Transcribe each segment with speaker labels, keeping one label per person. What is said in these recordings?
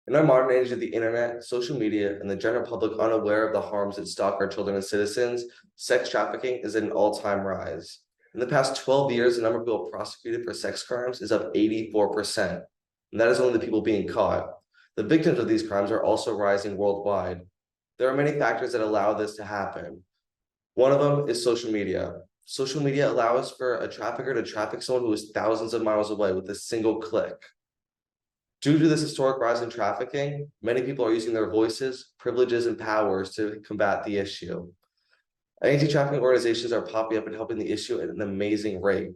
Speaker 1: In our modern age of the internet, social media, and the general public unaware of the harms that stalk our children and citizens, sex trafficking is at an all-time rise. In the past 12 years, the number of people prosecuted for sex crimes is up 84%. And that is only the people being caught. The victims of these crimes are also rising worldwide. There are many factors that allow this to happen. One of them is social media. Social media allows for a trafficker to traffic someone who is thousands of miles away with a single click. Due to this historic rise in trafficking, many people are using their voices, privileges, and powers to combat the issue. Anti-trafficking organizations are popping up and helping the issue at an amazing rate.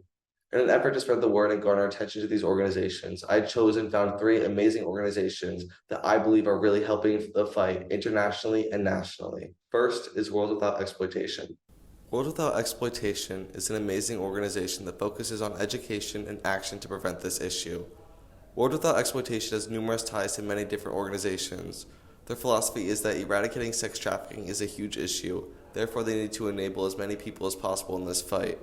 Speaker 1: In an effort to spread the word and garner attention to these organizations, I chose and found three amazing organizations that I believe are really helping the fight internationally and nationally. First is World Without Exploitation. World Without Exploitation is an amazing organization that focuses on education and action to prevent this issue. World Without Exploitation has numerous ties to many different organizations. Their philosophy is that eradicating sex trafficking is a huge issue, therefore they need to enable as many people as possible in this fight.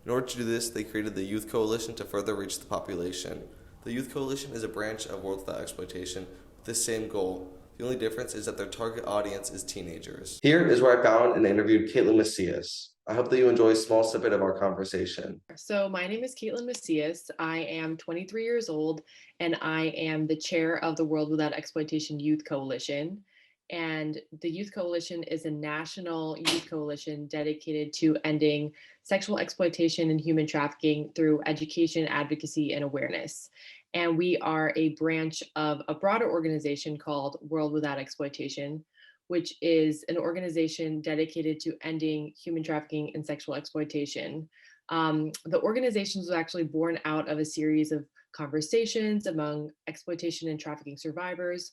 Speaker 1: In order to do this, they created the Youth Coalition to further reach the population. The Youth Coalition is a branch of World Without Exploitation with the same goal. The only difference is that their target audience is teenagers. Here is where I found and interviewed Caitlin Macias. I hope that you enjoy a small snippet of our conversation.
Speaker 2: So my name is Caitlin Macias. I am 23 years old, and I am the chair of the World Without Exploitation Youth Coalition. And the Youth Coalition is a national youth coalition dedicated to ending sexual exploitation and human trafficking through education, advocacy, and awareness. And we are a branch of a broader organization called World Without Exploitation, which is an organization dedicated to ending human trafficking and sexual exploitation. The organization was actually born out of a series of conversations among exploitation and trafficking survivors,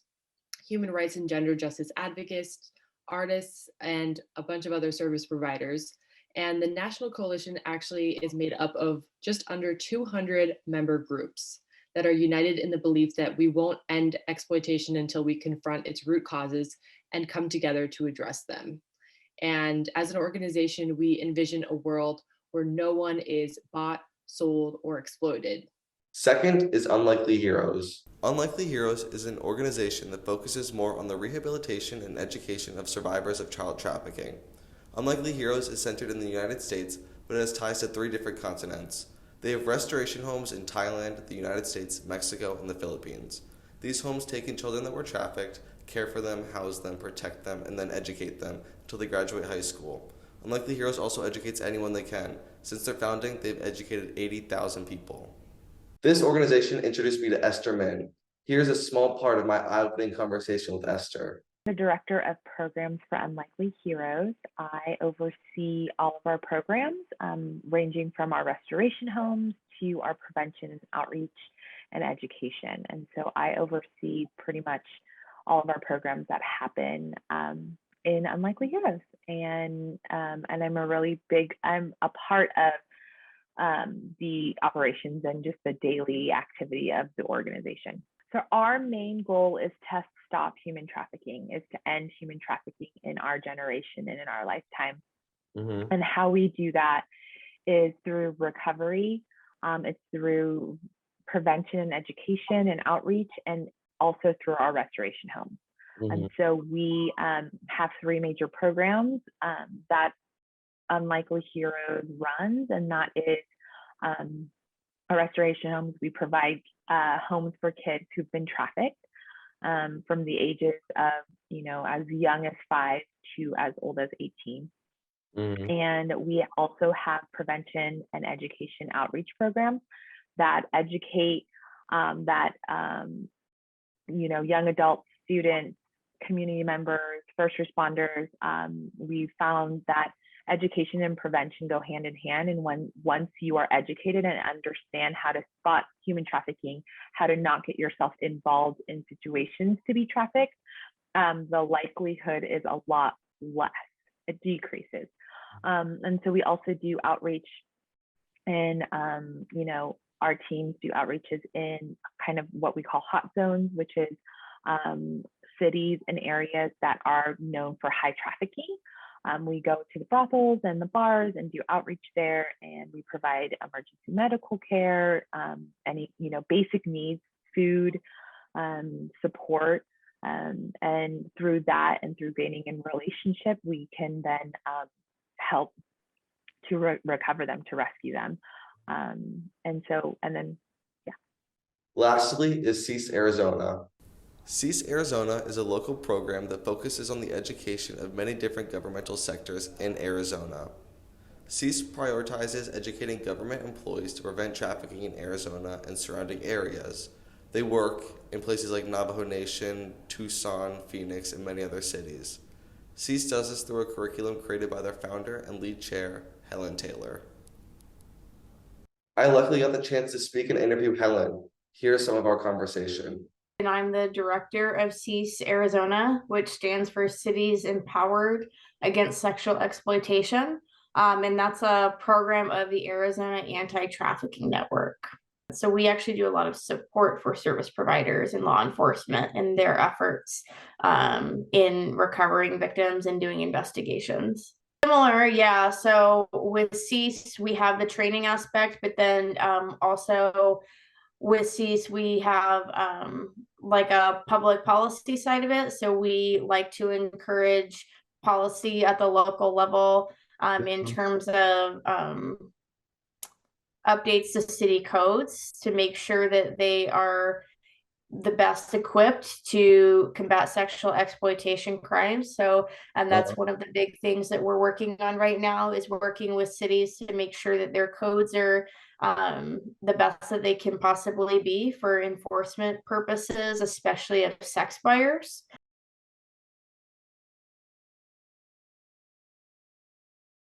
Speaker 2: human rights and gender justice advocates, artists, and a bunch of other service providers. And the National Coalition actually is made up of just under 200 member groups that are united in the belief that we won't end exploitation until we confront its root causes and come together to address them. And as an organization, we envision a world where no one is bought, sold, or exploited.
Speaker 1: Second is Unlikely Heroes. Unlikely Heroes is an organization that focuses more on the rehabilitation and education of survivors of child trafficking. Unlikely Heroes is centered in the United States, but it has ties to three different continents. They have restoration homes in Thailand, the United States, Mexico, and the Philippines. These homes take in children that were trafficked, care for them, house them, protect them, and then educate them until they graduate high school. Unlikely Heroes also educates anyone they can. Since their founding, they've educated 80,000 people. This organization introduced me to Esther Min. Here's a small part of my eye-opening conversation with Esther.
Speaker 3: The director of programs for Unlikely Heroes. I oversee all of our programs, ranging from our restoration homes to our prevention, outreach, and education. And so I oversee pretty much all of our programs that happen in Unlikely Heroes. And I'm a part of the operations and just the daily activity of the organization. So our main goal is to stop human trafficking, is to end human trafficking in our generation and in our lifetime. Mm-hmm. And how we do that is through recovery. It's through prevention and education and outreach, and also through our restoration homes. Mm-hmm. And so we have three major programs that Unlikely Heroes runs, and that is our restoration homes. We provide homes for kids who've been trafficked from the ages of, as young as 5 to as old as 18. Mm-hmm. And we also have prevention and education outreach programs that educate young adults, students, community members, first responders. We found that education and prevention go hand in hand. And once you are educated and understand how to spot human trafficking, how to not get yourself involved in situations to be trafficked, the likelihood is a lot less. It decreases. And so we also do outreach in, our teams do outreaches in kind of what we call hot zones, which is cities and areas that are known for high trafficking. We go to the brothels and the bars and do outreach there, and we provide emergency medical care, any basic needs, food, support, And through that and through gaining in relationship, we can then help to recover them, to rescue them.
Speaker 1: Lastly is Cease Arizona. Cease Arizona is a local program that focuses on the education of many different governmental sectors in Arizona. Cease prioritizes educating government employees to prevent trafficking in Arizona and surrounding areas. They work in places like Navajo Nation, Tucson, Phoenix, and many other cities. Cease does this through a curriculum created by their founder and lead chair, Helen Taylor. I luckily got the chance to speak and interview Helen. Here's some of our conversation.
Speaker 4: And I'm the director of Cease Arizona, which stands for Cities Empowered Against Sexual Exploitation. And that's a program of the Arizona Anti-Trafficking Network. So we actually do a lot of support for service providers and law enforcement in their efforts in recovering victims and doing investigations. Similar, yeah. So with Cease, we have the training aspect, but then also with Cease, we have like a public policy side of it. So we like to encourage policy at the local level in terms of updates to city codes to make sure that they are the best equipped to combat sexual exploitation crimes. So, and that's one of the big things that we're working on right now, is working with cities to make sure that their codes are the best that they can possibly be for enforcement purposes, especially of sex buyers.